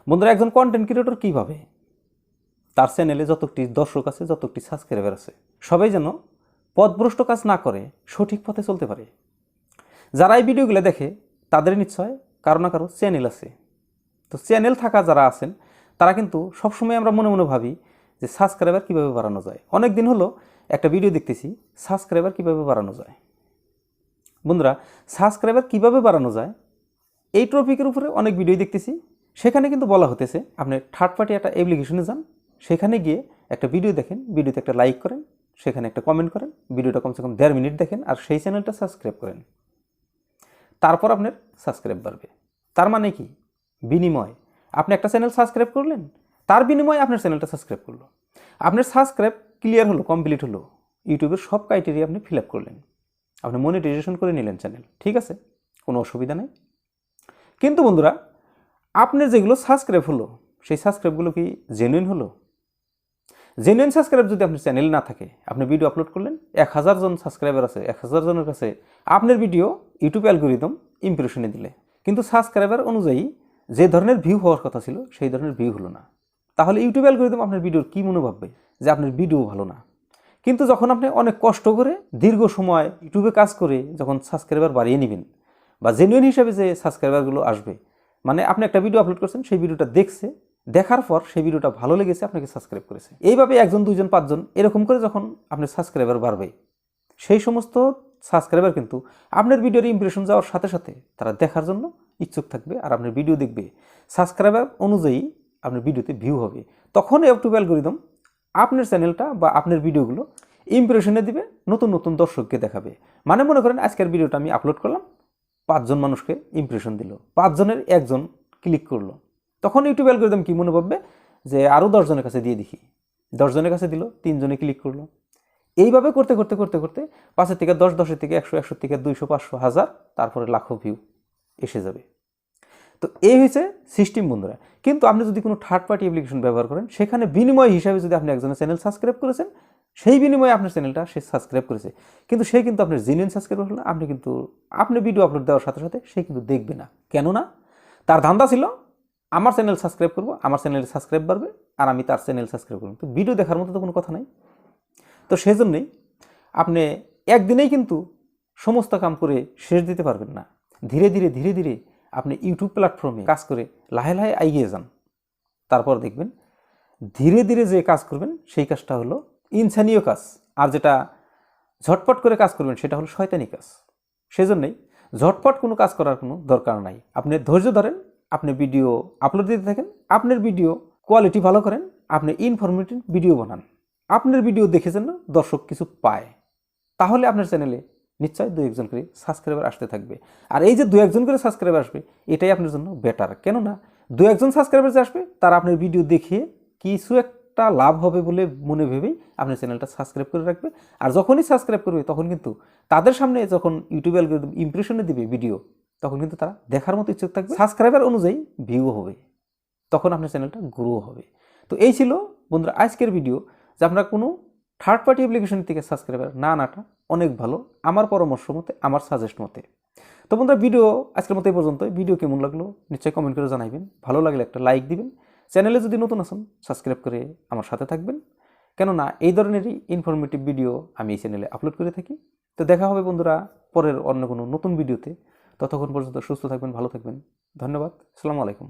বন্ধুরা, একজন content creator কীভাবে তার চ্যানেলে যতটি দর্শক আছে, যতটি সাবস্ক্রাইবার আছে, সবাই যেন পথভ্রষ্ট কাজ না করে সঠিক পথে চলতে পারে। যারা এই ভিডিওগুলো দেখে তাদের নিশ্চয় কারো না কারো চ্যানেল আছে। তো চ্যানেল থাকা যারা আছেন তারা কিন্তু সবসময় আমরা মনে মনে ভাবি যে সাবস্ক্রাইবার কীভাবে বাড়ানো যায়। অনেক দিন হলো একটা ভিডিও দেখতেছি, সাবস্ক্রাইবার কীভাবে বাড়ানো যায়। বন্ধুরা, সাবস্ক্রাইবার কীভাবে বাড়ানো যায় এই টপিকের উপরে অনেক ভিডিও দেখতেছি। সেখানে কিন্তু বলা হতেছে আপনি থার্ড পার্টি একটা অ্যাপ্লিকেশনে যান, সেখানে গিয়ে একটা ভিডিও দেখেন, ভিডিওতে একটা লাইক করেন, সেখানে একটা কমেন্ট করেন, ভিডিওটা কমসে কম 1.5 মিনিট দেখেন, আর সেই চ্যানেলটা সাবস্ক্রাইব করেন। তারপর আপনার সাবস্ক্রাইব বাড়বে। তার মানে কি? বিনিময় আপনি একটা চ্যানেল সাবস্ক্রাইব করলেন, তার বিনিময়ে আপনার চ্যানেলটা সাবস্ক্রাইব করলো। আপনার সাবস্ক্রাইব ক্লিয়ার হলো, কমপ্লিট হলো, ইউটিউবের সব ক্রাইটেরিয়া আপনি ফিল আপ করলেন, আপনি মনিটাইজেশন করে নিলেন চ্যানেল, ঠিক আছে, কোনো অসুবিধা নেই। কিন্তু বন্ধুরা, আপনার যেগুলো সাবস্ক্রাইব হলো সেই সাবস্ক্রাইবগুলো কি জেনুইন হলো? জেনুইন সাবস্ক্রাইব যদি আপনার চ্যানেল না থাকে, আপনি ভিডিও আপলোড করলেন, 1000 জন সাবস্ক্রাইবার আছে, 1000 জনের কাছে আপনার ভিডিও ইউটিউব অ্যালগোরিদম ইমপ্রেশনে দিলে, কিন্তু সাবস্ক্রাইবার অনুযায়ী যে ধরনের ভিউ হওয়ার কথা ছিল সেই ধরনের ভিউ হলো না, তাহলে ইউটিউব অ্যালগোরিদম আপনার ভিডিওর কী মনে ভাববে? যে আপনার ভিডিও ভালো না। কিন্তু যখন আপনি অনেক কষ্ট করে দীর্ঘ সময় ইউটিউবে কাজ করে যখন সাবস্ক্রাইবার বাড়িয়ে নেবেন, বা জেনুইন হিসাবে যে সাবস্ক্রাইবারগুলো আসবে, মানে আপনি একটা ভিডিও আপলোড করছেন, সেই ভিডিওটা দেখছে, দেখার পর সেই ভিডিওটা ভালো লেগেছে, আপনাকে সাবস্ক্রাইব করেছে। এইভাবে 1 জন 2 জন 5 জন এরকম করে যখন আপনার সাবস্ক্রাইবার বাড়বে, সেই সমস্ত সাবস্ক্রাইবার কিন্তু আপনার ভিডিওর ইমপ্রেশন যাওয়ার সাথে সাথে তারা দেখার জন্য ইচ্ছুক থাকবে, আর আপনার ভিডিও দেখবে। সাবস্ক্রাইবার অনুযায়ী আপনার ভিডিওতে ভিউ হবে। তখন ইউটিউব অ্যালগোরিদম আপনার চ্যানেলটা বা আপনার ভিডিওগুলো ইমপ্রেশনে দিবে, নতুন নতুন দর্শককে দেখাবে। মানে মনে করেন আজকের ভিডিওটা আমি আপলোড করলাম, 5 জন মানুষকে ইমপ্রেশন দিল, 5 জনের 1 জন ক্লিক করলো, তখন ইউটিউব অ্যালগোরিদম কি মনে ভাববে? যে আরও 10 জনের কাছে দিয়ে দেখি। 10 জনের কাছে দিল, 3 জনে ক্লিক করলো। এইভাবে করতে করতে করতে করতে 5 থেকে 10, 10 থেকে 100, 100 থেকে 200, 500, 1000, তারপরে লাখো ভিউ এসে যাবে। তো এই হয়েছে সিস্টেম বন্ধুরা। কিন্তু আপনি যদি কোনো থার্ড পার্টি অ্যাপ্লিকেশন ব্যবহার করেন, সেখানে বিনিময় হিসাবে যদি আপনি একজনের চ্যানেল সাবস্ক্রাইব করেছেন, সেই বিনিময়ে আপনার চ্যানেলটা সে সাবস্ক্রাইব করেছে, কিন্তু সে কিন্তু আপনার জেনুইন সাবস্ক্রাইবার হলো না। আপনি ভিডিও আপলোড দেওয়ার সাথে সাথে সে কিন্তু দেখবে না। কেননা তার ধান্দা ছিল আমার চ্যানেল সাবস্ক্রাইব করবো, আমার চ্যানেলে সাবস্ক্রাইব বাড়বে, আর আমি তার চ্যানেল সাবস্ক্রাইব করবো। তো ভিডিও দেখার মতো তো কোনো কথা নাই। তো সেই জন্যই আপনি একদিনেই কিন্তু সমস্ত কাম করে শেষ দিতে পারবেন না। ধীরে ধীরে ধীরে ধীরে আপনি ইউটিউব প্ল্যাটফর্মে কাজ করে লাহে লাহে এগিয়ে যান। তারপর দেখবেন ধীরে ধীরে যে কাজ করবেন সেই কাজটা হলো ইনসানীয় কাজ, আর যেটা ঝটপট করে কাজ করবেন সেটা হলো শয়তানি কাজ। সেজন্যই ঝটপট কোনো কাজ করার কোনো দরকার নাই। আপনি ধৈর্য ধরেন, আপনি ভিডিও আপলোড দিতে থাকেন, আপনার ভিডিও কোয়ালিটি ভালো করেন, আপনি ইনফরমেটিভ ভিডিও বানান, আপনার ভিডিও দেখে যেন দর্শক কিছু পায়, তাহলে আপনার চ্যানেলে নিশ্চয়ই 2-1 জন করে সাবস্ক্রাইবার আসতে থাকবে। আর এই যে 2-1 জন করে সাবস্ক্রাইবার আসবে, এটাই আপনার জন্য বেটার। কেননা 2-1 জন সাবস্ক্রাইবার যে আসবে, তারা আপনার ভিডিও দেখে কিছু একটা লাভ হবে বলে মনে ভেবেই আপনার চ্যানেলটা সাবস্ক্রাইব করে রাখবে। আর যখনই সাবস্ক্রাইব করবে, তখন কিন্তু তাদের সামনে যখন ইউটিউব অ্যালগরিদম ইমপ্রেশনে দিবে ভিডিও, তখন কিন্তু তারা দেখার মতো ইচ্ছুক থাকবে, সাবস্ক্রাইবার অনুযায়ী ভিউ হবে, তখন আপনার চ্যানেলটা গ্রো হবে। তো এই ছিল বন্ধুরা আজকের ভিডিও, যে আপনারা কোনো থার্ড পার্টি অ্যাপ্লিকেশন থেকে সাবস্ক্রাইবার না আনাটা অনেক ভালো, আমার পরামর্শ মতে, আমার সাজেস্ট মতে। তো বন্ধুরা, ভিডিও আজকের মতো এই পর্যন্ত। ভিডিও কেমন লাগলো নিশ্চয়ই কমেন্ট করে জানাবেন, ভালো লাগলে একটা লাইক দিবেন, চ্যানেলে যদি নতুন আসেন সাবস্ক্রাইব করে আমার সাথে থাকবেন, কেননা এই ধরনেরই ইনফরমেটিভ ভিডিও আমি এই চ্যানেলে আপলোড করে থাকি। তো দেখা হবে বন্ধুরা পরের অন্য কোনো নতুন ভিডিওতে। ততক্ষণ পর্যন্ত সুস্থ থাকবেন, ভালো থাকবেন। ধন্যবাদ। আসসালামু আলাইকুম।